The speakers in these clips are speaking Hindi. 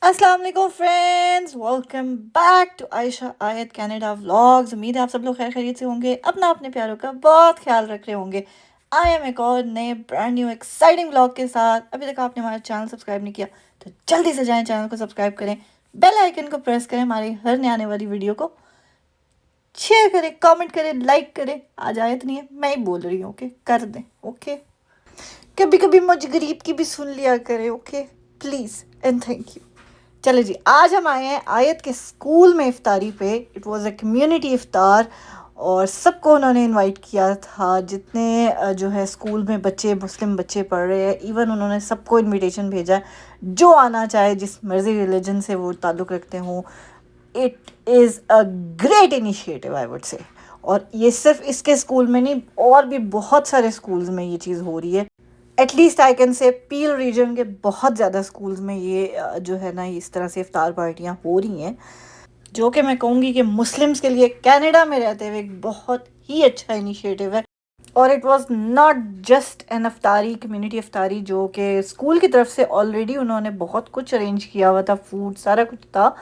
अस्सलाम वालेकुम friends, welcome back to Ayesha Ayat Canada vlogs. उम्मीद है आप सब लोग खैर खैरियत से होंगे, अपना अपने प्यारों का बहुत ख्याल रख रहे होंगे। आई एम एक और नए ब्रांड न्यू एक्साइटिंग व्लॉग के साथ। अभी तक आपने हमारा चैनल सब्सक्राइब नहीं किया तो जल्दी से जाएं, चैनल को सब्सक्राइब करें, बेल आइकन को प्रेस करें, हमारी हर नई आने वाली वीडियो को शेयर करें, कमेंट करें, लाइक करें। आज आयत नहीं है, मैं ही बोल रही हूँ, ओके कर दें। ओके, कभी कभी मुझ गरीब की भी सुन लिया करें, okay please and thank you. चलो जी, आज हम आए हैं आयत के स्कूल में इफ्तारी पे। इट वाज अ कम्युनिटी इफ्तार और सबको उन्होंने इनवाइट किया था, जितने जो है स्कूल में बच्चे, मुस्लिम बच्चे पढ़ रहे हैं। इवन उन्होंने सबको इनविटेशन भेजा है, जो आना चाहे, जिस मर्जी रिलीजन से वो ताल्लुक़ रखते हों। It is a great initiative I would say. और ये सिर्फ इसके स्कूल में नहीं, और भी बहुत सारे स्कूल्स में ये चीज़ हो रही है। At least I can say peel reason के बहुत ज़्यादा स्कूल्स में ये जो है ना, इस तरह से इफ्तार पार्टियाँ हो रही हैं, जो कि मैं कहूँगी कि मुस्लिम्स के लिए कनाडा में रहते हुए एक बहुत ही अच्छा इनिशिएटिव है। और it was not just an iftari, community iftari, जो कि स्कूल की तरफ से ऑलरेडी उन्होंने बहुत कुछ अरेंज किया हुआ था, फूड सारा कुछ था।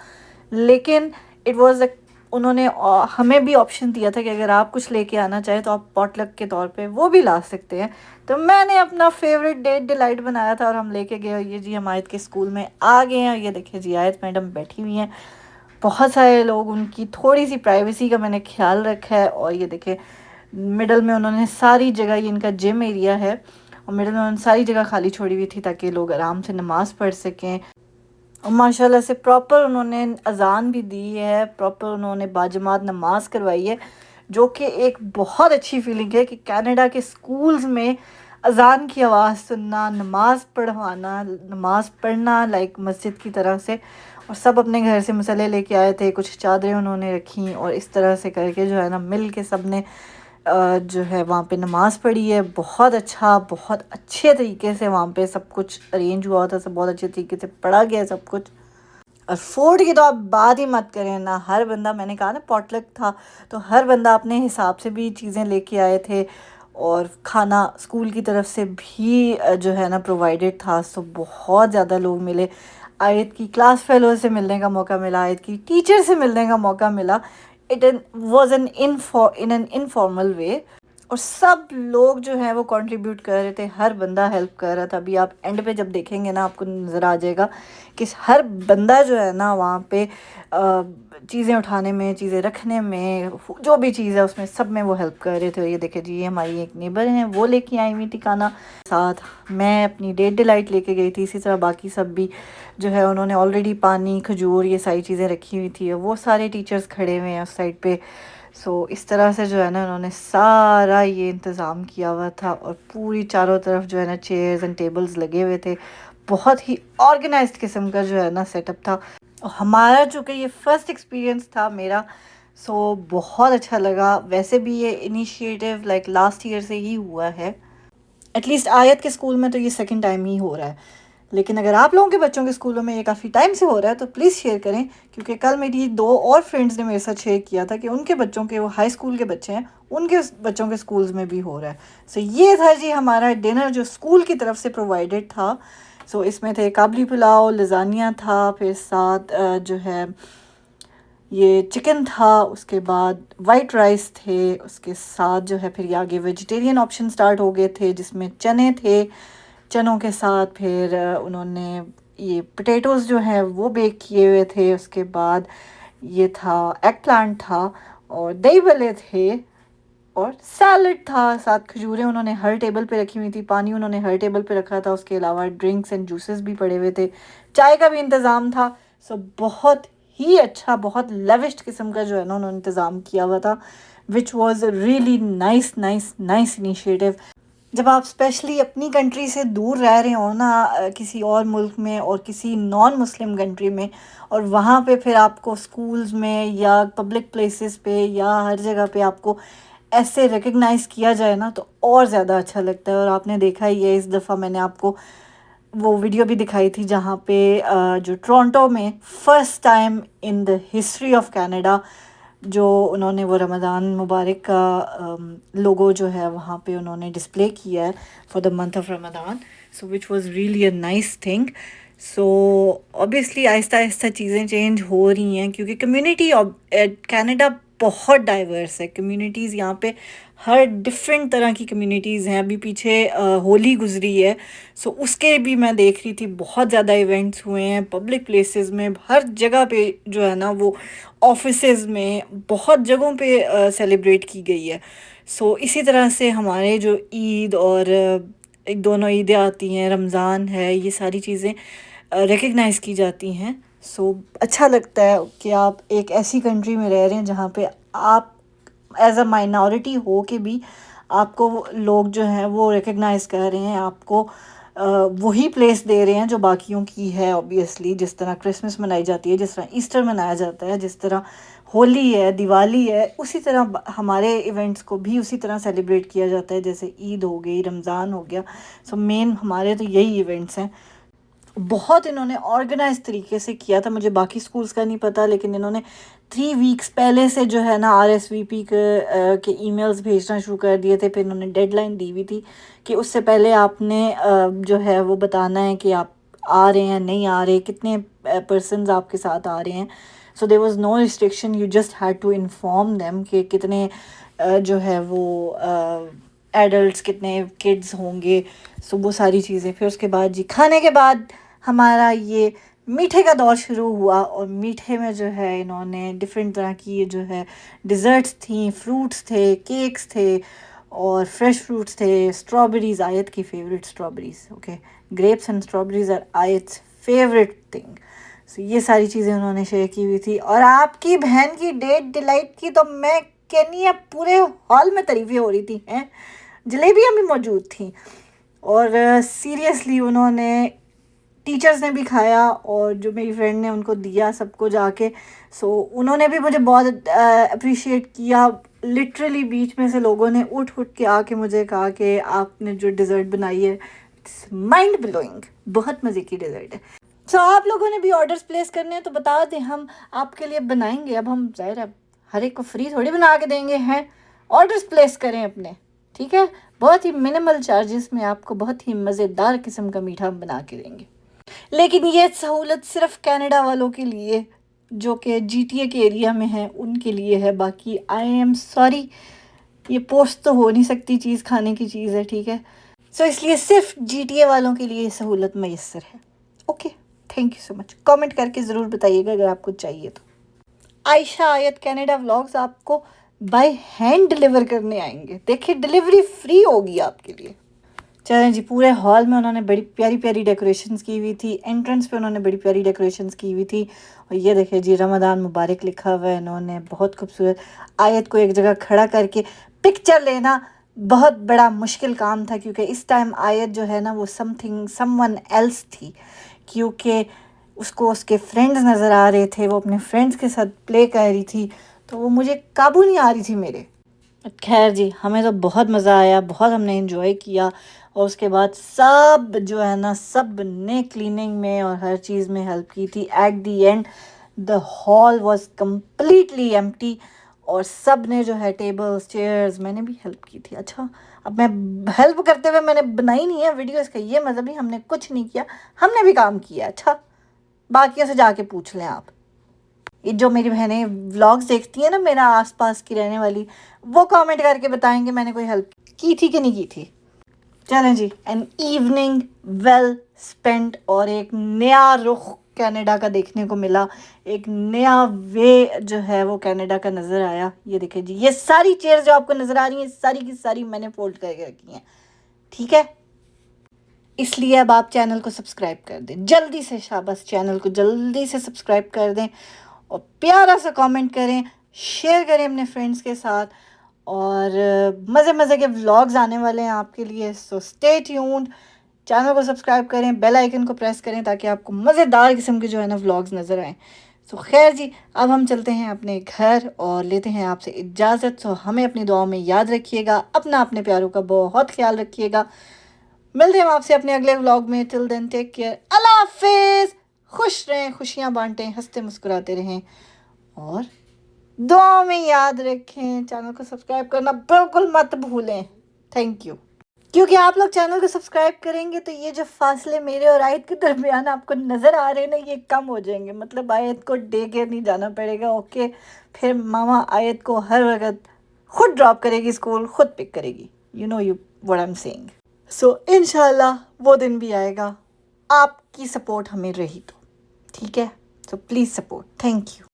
लेकिन इट वाज उन्होंने हमें भी ऑप्शन दिया था कि अगर आप कुछ लेके आना चाहें तो आप पॉटलक के तौर पे वो भी ला सकते हैं। तो मैंने अपना फेवरेट डेट डिलाइट बनाया था और हम लेके गए। ये जी हम आयत के स्कूल में आ गए हैं। ये देखिए जी, आयत मैडम बैठी हुई हैं, बहुत सारे लोग, उनकी थोड़ी सी प्राइवेसी का मैंने ख्याल रखा है। और ये देखिए मिडल में उन्होंने सारी जगह, ये इनका जिम एरिया है, और मिडल में उन्होंने सारी जगह खाली छोड़ी हुई थी ताकि लोग आराम से नमाज़ पढ़ सकें। और माशाल्लाह से प्रॉपर उन्होंने अजान भी दी है, प्रॉपर उन्होंने बाजमात नमाज करवाई है, जो कि एक बहुत अच्छी फीलिंग है कि कनाडा के स्कूल्स में अजान की आवाज़ सुनना, नमाज पढ़वाना, नमाज पढ़ना लाइक मस्जिद की तरह से। और सब अपने घर से मसले लेके आए थे, कुछ चादरें उन्होंने रखी, और इस तरह से करके जो है ना, मिल के सब ने जो है वहाँ पे नमाज़ पढ़ी है। बहुत अच्छा, बहुत अच्छे तरीके से वहाँ पे सब कुछ अरेंज हुआ था, सब बहुत अच्छे तरीके से पढ़ा गया सब कुछ। और फूड की तो आप बात ही मत करें ना, हर बंदा, मैंने कहा ना पॉटलक था, तो हर बंदा अपने हिसाब से भी चीज़ें लेके आए थे। और खाना स्कूल की तरफ से भी जो है ना प्रोवाइडेड था। सो बहुत ज़्यादा लोग मिले, आयत की क्लास फेलो से मिलने का मौका मिला, आयत की टीचर से मिलने का मौका मिला। It was an in an informal वे। और सब लोग जो हैं वो कंट्रीब्यूट कर रहे थे, हर बंदा हेल्प कर रहा था। अभी आप एंड पे जब देखेंगे ना, आपको नज़र आ जाएगा कि हर बंदा जो है ना वहाँ पे चीज़ें उठाने में, चीज़ें रखने में, जो भी चीज़ है उसमें सब में वो हेल्प कर रहे थे। और ये देखिए जी, ये हमारी एक नेबर हैं, वो लेके आई हुई थी खाना। साथ मैं अपनी डेट डिलाइट लेके गई थी, इसी तरह बाकी सब भी जो है उन्होंने ऑलरेडी पानी, खजूर, ये सारी चीज़ें रखी हुई थी। वो सारे टीचर्स खड़े हुए हैं उस साइड पे। सो इस तरह से जो है ना, उन्होंने सारा ये इंतज़ाम किया हुआ था, और पूरी चारों तरफ जो है ना चेयर्स एंड टेबल्स लगे हुए थे। बहुत ही ऑर्गेनाइज्ड किस्म का जो है ना सेटअप था। और हमारा चूँकि ये फ़र्स्ट एक्सपीरियंस था मेरा, सो बहुत अच्छा लगा। वैसे भी ये इनिशिएटिव लाइक लास्ट ईयर से ही हुआ है, एटलीस्ट आयत के स्कूल में तो ये सेकंड टाइम ही हो रहा है। लेकिन अगर आप लोगों के बच्चों के स्कूलों में ये काफ़ी टाइम से हो रहा है तो प्लीज़ शेयर करें, क्योंकि कल मेरी दो और फ्रेंड्स ने मेरे साथ शेयर किया था कि उनके बच्चों के, वो हाई स्कूल के बच्चे हैं, उनके बच्चों के स्कूल्स में भी हो रहा है। सो ये था जी हमारा डिनर जो स्कूल की तरफ से प्रोवाइडेड था। सो इसमें थे काबली पुलाव, लजानिया था, फिर साथ जो है ये चिकन था, उसके बाद वाइट राइस थे, उसके साथ जो है फिर ये आगे वेजिटेरियन ऑप्शन स्टार्ट हो गए थे, जिसमें चने थे। चनों के साथ फिर उन्होंने ये पोटैटोज़ जो है वो बेक किए हुए थे। उसके बाद ये था एग प्लांट था, और दही भल्ले थे, और सैलड था, साथ खजूरें उन्होंने हर टेबल पे रखी हुई थी, पानी उन्होंने हर टेबल पे रखा था। उसके अलावा ड्रिंक्स एंड जूसेस भी पड़े हुए थे, चाय का भी इंतज़ाम था। सो बहुत ही अच्छा, बहुत लेविश किस्म का जो है ना उन्होंने इंतज़ाम किया हुआ था, which was really nice nice nice initiative. जब आप स्पेशली अपनी कंट्री से दूर रह रहे हो ना, किसी और मुल्क में और किसी नॉन मुस्लिम कंट्री में, और वहाँ पे फिर आपको स्कूल्स में या पब्लिक प्लेसेस पे या हर जगह पे आपको ऐसे रिकग्नाइज़ किया जाए ना, तो और ज़्यादा अच्छा लगता है। और आपने देखा ही है, इस दफ़ा मैंने आपको वो वीडियो भी दिखाई थी जहाँ पे जो टोरंटो में first time in the history of Canada, जो उन्होंने वो रमज़ान मुबारक का लोगो जो है वहाँ पे उन्होंने डिस्प्ले किया है for the month of Ramzan. So which was really a nice thing. So obviously Aahista Aahista चीज़ें चेंज हो रही हैं, क्योंकि कम्युनिटी कनाडा बहुत डाइवर्स है। कम्युनिटीज़ यहाँ पे हर डिफरेंट तरह की कम्युनिटीज़ हैं। अभी पीछे होली गुजरी है, सो उसके भी मैं देख रही थी बहुत ज़्यादा इवेंट्स हुए हैं पब्लिक प्लेसेस में, हर जगह पे जो है ना वो ऑफिसेज में बहुत जगहों पे सेलिब्रेट की गई है। सो इसी तरह से हमारे जो ईद और एक दोनों ईदें आती हैं, रमज़ान है, ये सारी चीज़ें रिकग्नाइज़ की जाती हैं। सो अच्छा लगता है कि आप एक ऐसी कंट्री में रह रहे हैं जहाँ पे आप एज अ माइनॉरिटी हो के भी आपको लोग जो हैं वो रिकग्नाइज़ कर रहे हैं, आपको वही प्लेस दे रहे हैं जो बाकियों की है। ऑब्वियसली जिस तरह क्रिसमस मनाई जाती है, जिस तरह ईस्टर मनाया जाता है, जिस तरह होली है, दिवाली है, उसी तरह हमारे इवेंट्स को भी उसी तरह सेलिब्रेट किया जाता है, जैसे ईद हो गई, रमज़ान हो गया। सो मेन हमारे तो यही इवेंट्स हैं। बहुत इन्होंने ऑर्गेनाइज तरीके से किया था, मुझे बाकी स्कूल्स का नहीं पता, लेकिन इन्होंने 3 वीक्स पहले से जो है ना RSVP के ईमेल्स भेजना शुरू कर दिए थे। फिर इन्होंने डेडलाइन दी हुई थी कि उससे पहले आपने जो है वो बताना है कि आप आ रहे हैं, नहीं आ रहे, कितने पर्सनस आपके साथ आ रहे हैं। So there was no restriction, you just had to inform them कि कितने जो है वो एडल्ट्स, कितने किड्स होंगे। सो वो सारी चीज़ें। फिर उसके बाद जी खाने के बाद हमारा ये मीठे का दौर शुरू हुआ, और मीठे में जो है इन्होंने डिफरेंट तरह की ये जो है डिज़र्ट्स थी, फ्रूट्स थे, केक्स थे और फ्रेश फ्रूट्स थे। स्ट्रॉबेरीज़ आयत की favourite, strawberries, okay, grapes and strawberries are Ayat's favourite thing. So ये सारी चीज़ें उन्होंने शेयर की हुई थी। और आपकी बहन की डेट डिलाइट की तो मैं कहनी है पूरे हॉल में तारीफ़ें हो रही थी हैं, जलेबियाँ भी मौजूद थी। और सीरियसली उन्होंने, टीचर्स ने भी खाया और जो मेरी फ्रेंड ने उनको दिया सबको जाके। सो उन्होंने भी मुझे बहुत अप्रिशिएट किया। लिटरली बीच में से लोगों ने उठ उठ के आके मुझे कहा कि आपने जो डिज़र्ट बनाई है इट्स माइंड ब्लोइंग, बहुत मज़े की डिज़र्ट है। सो आप लोगों ने भी ऑर्डर्स प्लेस करने हैं तो बता दें, हम आपके लिए बनाएंगे। अब हम ज़ाहिर है हर एक को फ्री थोड़ी बना के देंगे हैं, ऑर्डर्स प्लेस करें अपने, ठीक है। बहुत ही मिनिमल चार्जेस में आपको बहुत ही मज़ेदार किस्म का मीठा हम बना के देंगे। लेकिन ये सहूलत सिर्फ कनाडा वालों के लिए जो कि GTA के एरिया में है, उनके लिए है। बाकी आई एम सॉरी, ये पोस्ट तो हो नहीं सकती, चीज़ खाने की चीज़ है, ठीक है। सो इसलिए सिर्फ GTA वालों के लिए ये सहूलत मैसर है। Okay, thank you so much. Comment करके ज़रूर बताइएगा अगर आपको चाहिए तो। आयशा आयत कनाडा व्लॉग्स आपको बाय हैंड डिलीवर करने आएंगे। देखिए डिलीवरी फ्री होगी आपके लिए। चलें जी, पूरे हॉल में उन्होंने बड़ी प्यारी प्यारी डेकोरेशंस की हुई थी। एंट्रेंस पे उन्होंने बड़ी प्यारी डेकोरेशंस की हुई थी। और ये देखिए जी, रमज़ान मुबारक लिखा हुआ है इन्होंने, बहुत खूबसूरत। आयत को एक जगह खड़ा करके पिक्चर लेना बहुत बड़ा मुश्किल काम था, क्योंकि इस टाइम आयत जो है ना वो समवन एल्स थी, क्योंकि उसको उसके फ्रेंड्स नज़र आ रहे थे, वो अपने फ्रेंड्स के साथ प्ले कर रही थी, तो वो मुझे काबू नहीं आ रही थी मेरे। खैर जी, हमें तो बहुत मज़ा आया, बहुत हमने इन्जॉय किया। और उसके बाद सब जो है ना, सब ने क्लीनिंग में और हर चीज़ में हेल्प की थी। At the end the hall was completely empty, और सब ने जो है टेबल्स, चेयर्स, मैंने भी हेल्प की थी। अच्छा, अब मैं हेल्प करते हुए मैंने बनाई नहीं है वीडियो, इसका ये मतलब नहीं हमने कुछ नहीं किया, हमने भी काम किया। अच्छा, बाकियों से जाके पूछ लें आप। ये जो मेरी बहनें व्लॉग्स देखती हैं ना, मेरा आसपास की रहने वाली, वो कमेंट करके बताएंगे मैंने कोई हेल्प की थी कि नहीं की थी। चलें जी, एन इवनिंग वेल स्पेंट, और एक नया रुख कनाडा का देखने को मिला, एक नया वे जो है वो कनाडा का नज़र आया। ये देखिए जी, ये सारी चेयर्स जो आपको नज़र आ रही हैं, सारी की सारी मैंने फोल्ड करके रखी हैं, ठीक है। इसलिए अब आप चैनल को सब्सक्राइब कर दें जल्दी से, शाबाश, चैनल को जल्दी से सब्सक्राइब कर दें और प्यारा सा कमेंट करें, शेयर करें अपने फ्रेंड्स के साथ। और मज़े मज़े के व्लॉग्स आने वाले हैं आपके लिए, सो स्टे ट्यून्ड। चैनल को सब्सक्राइब करें, बेल आइकन को प्रेस करें, ताकि आपको मज़ेदार किस्म के जो है ना व्लॉग्स नज़र आएँ। सो खैर जी, अब हम चलते हैं अपने घर और लेते हैं आपसे इजाज़त। सो हमें अपनी दुआओं में याद रखिएगा, अपना अपने प्यारों का बहुत ख्याल रखिएगा। मिलते हैं आपसे अपने अगले व्लॉग में। टिल देन टेक केयर, अल्लाह हाफिज़। खुश रहें, खुशियाँ बांटें, हंसते मुस्कुराते रहें, और दुआओं में याद रखें। चैनल को सब्सक्राइब करना बिल्कुल मत भूलें। Thank you. क्योंकि आप लोग चैनल को सब्सक्राइब करेंगे तो ये जो फासले मेरे और आयत के दरमियान आपको नज़र आ रहे हैं ना, ये कम हो जाएंगे। मतलब आयत को डे केयर नहीं जाना पड़ेगा। ओके, फिर मामा आयत को हर वक्त खुद ड्रॉप करेगी स्कूल, खुद पिक करेगी। You know you what I am saying. So इंशाल्लाह वो दिन भी आएगा, आपकी सपोर्ट हमें रही तो। ठीक है, so please support. Thank you.